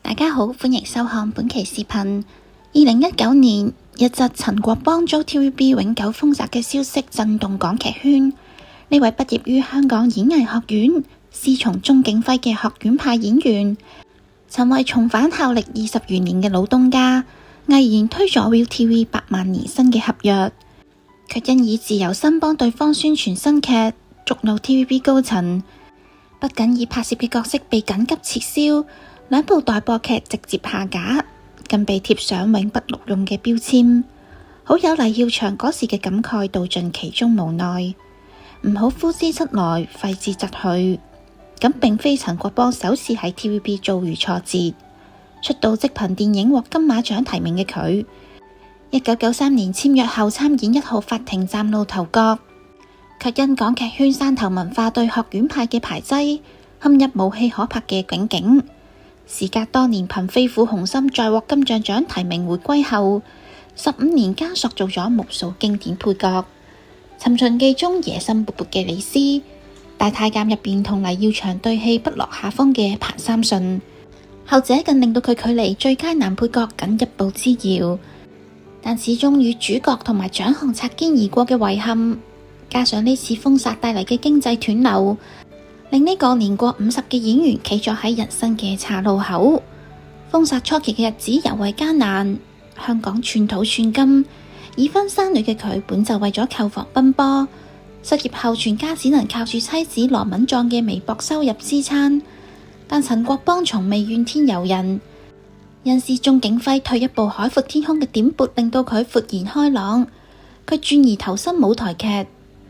大家好，歡迎收看本期視頻。2019年，一則陳國邦遭 TVB 永久封殺嘅消息震動港劇圈。呢位畢業於香港演藝學院、師從鍾景輝嘅學院派演員，曾為重返效力20餘年嘅老東家，毅然推咗 ViuTV 8萬年薪嘅合約，卻因以自由身幫對方宣傳新劇，觸怒 TVB 高層。不僅已拍攝嘅角色被緊急撤銷，2部待播劇直接下架，更被貼上永不錄用嘅標籤。好友黎耀祥嗰時嘅感慨道盡其中無奈，唔好呼之則來，揮之則去。咁並非陳國邦首次喺 TVB 遭遇挫折，出道即憑電影獲金馬獎提名嘅佢，1993年簽約後參演1號法庭嶄露頭角，卻因港劇圈山頭文化對學院派嘅排擠，陷入無戲可拍嘅窘境。時隔多年，憑飛虎雄心再獲金像獎提名回歸後，15年間塑造咗無數經典配角。《尋秦記》中野心勃勃嘅李斯，《大太監》入邊同黎耀祥對戲不落下風嘅彭三順，後者更令到佢距離最佳男配角僅1步之遙。但始終與主角同埋獎項擦肩而過嘅遺憾，加上呢次封殺帶嚟嘅經濟斷流，令呢個年過50嘅演員企咗喺人生嘅岔路口。封殺初期嘅日子尤為艱難，香港寸土寸金，已婚生女嘅佢本就為咗購房奔波，失業後全家只能靠住妻子羅敏莊嘅微薄收入支撐。但陳國邦從未怨天尤人，因是鍾景輝退一步海闊天空嘅點撥，令到佢豁然開朗。佢轉而投身舞台劇，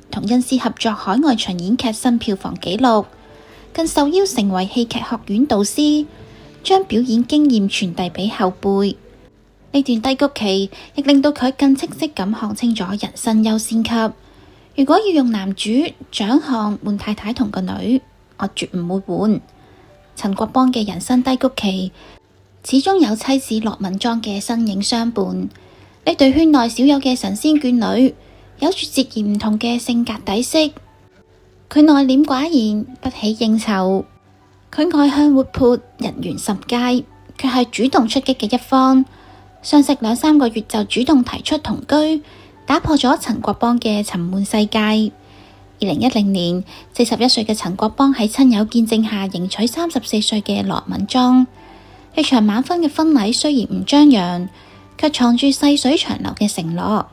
同恩師合作海外巡演劇新票房紀錄，更受邀成為戲劇學院導師，將表演經驗傳遞俾後輩。呢段低谷期亦令到佢更清晰咁看清咗人生優先級。如果要用男主獎項換太太同個女，我絕唔會換。陳國邦嘅人生低谷期，始終有妻子羅敏莊嘅身影相伴。呢對圈內少有嘅神仙眷侶，有住截然唔同嘅性格底色。佢內斂寡言，不喜應酬；佢外向活潑，人緣甚佳，卻係主動出擊嘅一方。相識2-3個月就主動提出同居，打破咗陳國邦嘅沉悶世界。2010年，41歲嘅陳國邦喺親友見證下迎娶34歲嘅羅敏莊。呢場晚婚嘅婚禮雖然唔張揚，卻藏住細水長流嘅承諾。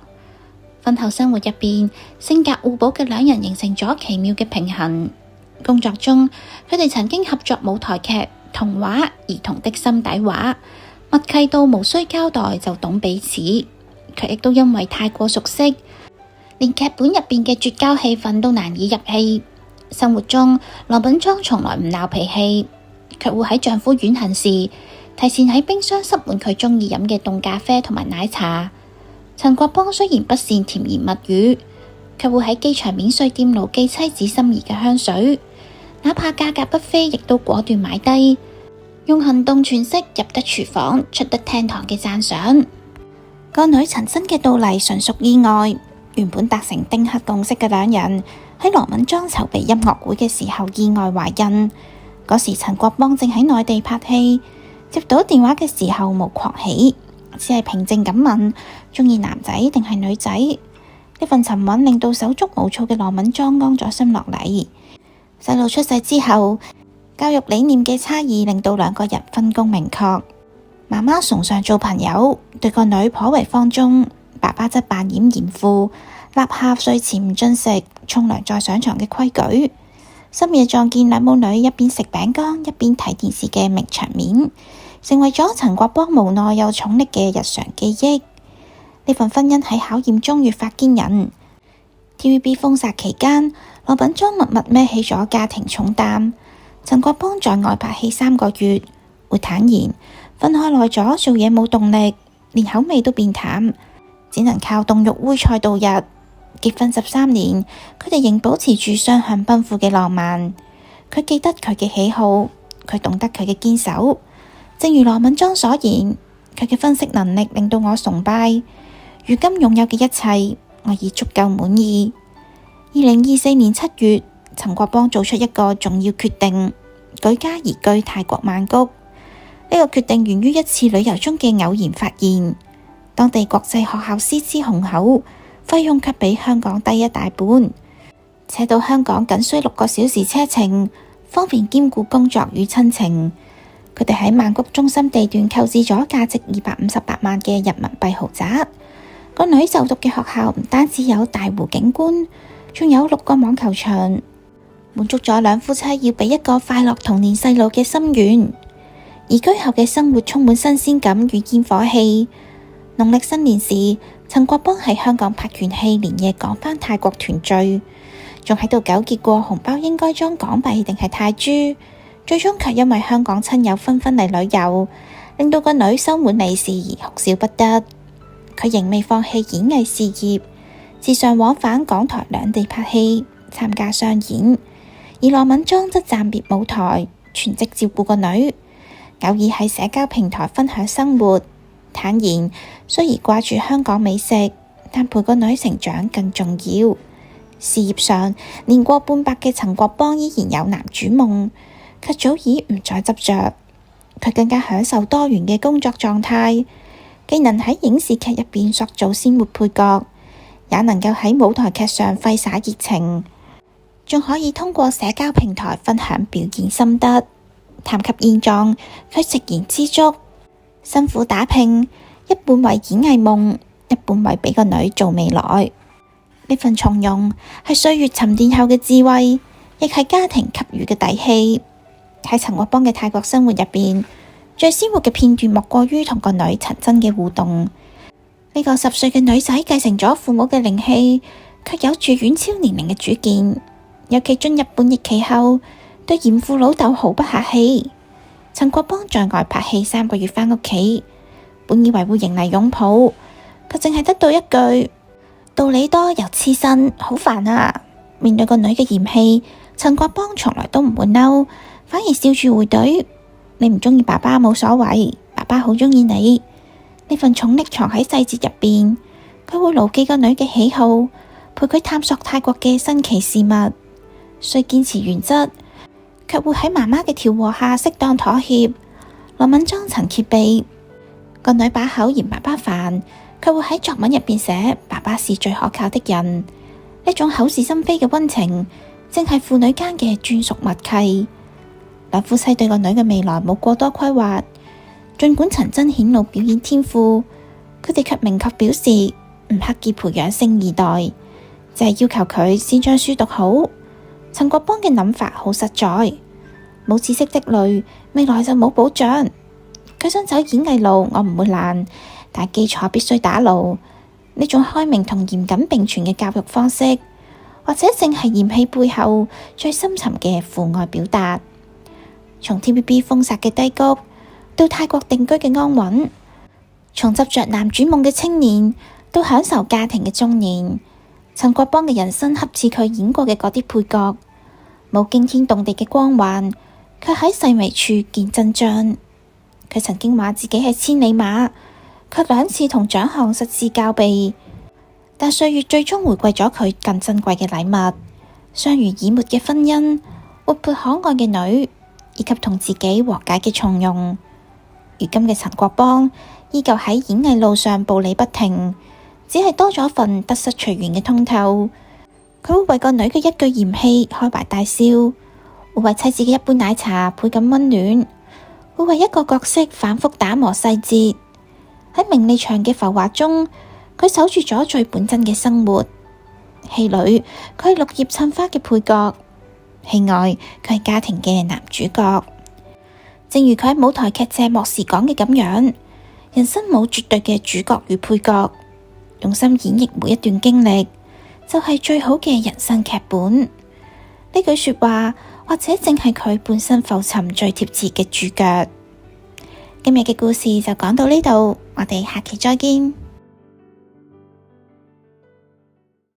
婚後生活入邊，性格互補嘅兩人形成咗奇妙嘅平衡。工作中，佢哋曾經合作舞台劇、童話、兒童的心底話，默契到無需交代就懂彼此。卻亦都因為太過熟悉，連劇本入邊嘅絕交戲份都難以入戲。生活中，羅敏莊從來唔鬧脾氣，卻會喺丈夫遠行時提前喺冰箱塞滿佢鍾意飲嘅凍咖啡同埋奶茶。陳國邦雖然不善甜言蜜語，卻會喺機場免稅店牢記妻子心儀嘅香水，哪怕價格不菲，亦都果斷買低，用行動詮釋入得廚房出得廳堂嘅讚賞。個女陳新嘅到嚟純屬意外，原本達成丁克共識嘅兩人喺羅敏莊籌備音樂會嘅時候意外懷孕。嗰時陳國邦正喺內地拍戲，接到電話嘅時候無狂喜，只係平靜咁問鍾意男仔定係女仔。呢份沉穩令到手足無措嘅羅敏莊安咗心落嚟。細路出世之後，教育理念嘅差異令到兩個人分工明確。媽媽崇尚做朋友，對個女頗為放縱；爸爸則扮演嚴父，立下睡前唔進食、沖涼再上床嘅規矩。深夜撞見兩母女一邊食餅乾一邊睇電視嘅名場面，成為咗陳國邦無奈又寵溺嘅日常記憶。呢份婚姻喺考驗中越發堅韌。TVB 封殺期間，羅敏莊默默孭起咗家庭重擔。陳國邦在外拍戲3個月，會坦言分開耐咗做嘢冇動力，連口味都變淡，只能靠凍肉煨菜度日。結婚13年，佢哋仍保持住雙向奔赴嘅浪漫。佢記得佢嘅喜好，佢懂得佢嘅堅守。正如羅敏莊所言，佢嘅分析能力令到我崇拜。如今擁有嘅一切，我已足夠滿意。2024年7月，陳國邦做出一個重要決定，舉家移居泰國曼谷。個決定源於一次旅遊中嘅偶然發現，當地國際學校師資雄厚，費用卻比香港低一大半，且到香港僅需6個小時車程，方便兼顧工作與親情。佢哋喺曼谷中心地段購置咗價值258萬嘅人民幣豪宅。個女就讀嘅學校唔單止有大湖景觀，仲有6個網球場，滿足咗兩夫妻要俾一個快樂童年細路嘅心願。移居後嘅生活充滿新鮮感與煙火氣。農曆新年時，陳國邦喺香港拍完戲，連夜趕返泰國團聚，仲喺度糾結過紅包應該裝港幣定係泰銖，最終卻因為香港親友紛紛嚟旅遊，令到個女收滿利是而哭笑不得。佢仍未放棄演藝事業，時常往返港台兩地拍戲，參加商演。而羅敏莊則暫別舞台，全職照顧個女。偶爾喺社交平台分享生活，坦言雖然掛住香港美食，但陪個女成長更重要。事業上年過半百嘅陳國邦依然有男主夢，卻早已唔再執着。佢更加享受多元嘅工作狀態，既能喺影視劇入邊塑造鮮活配角，也能夠喺舞台劇上揮灑熱情，仲可以通過社交平台分享表演心得。談及現狀，佢直言知足，辛苦打拼，一半為演藝夢，一半為俾個女做未來。呢份從容係歲月沉澱後嘅智慧，亦係家庭給予嘅底氣。喺陳國邦嘅泰國生活入邊，最鮮活嘅片段莫過於同個女陳真嘅互動。呢個10歲嘅女仔繼承咗父母嘅靈氣，卻有住遠超年齡嘅主見，尤其進入叛逆期後，對嚴父老豆毫不客氣。陳國邦在外拍戲3個月返屋企，本以為會迎嚟擁抱，卻淨係得到一句道理多又黐身，好煩啊！面對個女嘅嫌棄，陳國邦從來都唔會嬲，反而笑住回懟：你唔鍾意爸爸冇所謂，爸爸好鍾意你。呢份寵溺藏喺細節入邊，佢會牢記個女嘅喜好，陪佢探索泰國嘅新奇事物。雖堅持原則，卻會喺媽媽嘅調和下適當妥協。羅敏莊曾揭秘，個女把口嫌爸爸煩，佢會喺作文入邊寫爸爸是最可靠的人。呢種口是心非嘅溫情，正係父女間嘅專屬默契。兩夫妻對個女嘅未來冇過多規劃，盡管陳真顯露表演天賦，佢哋卻明確表示唔刻意培養星二代，就係要求佢先將書讀好。陳國邦嘅諗法好實在，冇知識積累，未來就冇保障。佢想走演藝路，我唔會攔，但基礎必須打牢。呢種開明同嚴謹並存嘅教育方式，或者正係嫌棄背後最深沉嘅父愛表達。從 TVB 封殺嘅低谷，到泰國定居嘅安穩，從執着男主夢嘅青年，到享受家庭嘅中年，陳國邦嘅人生恰似佢演過嘅嗰啲配角，冇驚天動地嘅光環，卻喺細微處見真章。佢曾經話自己係千里馬，卻2次同獎項失之交臂。但歲月最終回饋咗佢更珍貴嘅禮物，相濡以沫嘅婚姻，活潑可愛嘅女，以及同自己和解嘅從容。如今嘅陳國邦依舊喺演藝路上步履不停，只係多咗份得失隨緣嘅通透。佢會為個女嘅一句嫌棄開懷大笑，會為妻子嘅一杯奶茶倍感溫暖，會為一個角色反覆打磨細節。喺名利場嘅浮華中，佢守住咗最本真嘅生活。戲裏佢係綠葉襯花嘅配角，戲外佢係家庭嘅男主角。正如佢喺舞台劇謝幕時講嘅咁樣，人生冇絕對嘅主角與配角，用心演繹每一段經歷，就係最好嘅人生劇本。呢句說話或者正係佢本身浮沉最貼切嘅主角。今日嘅故事就講到呢度，我哋下期再見。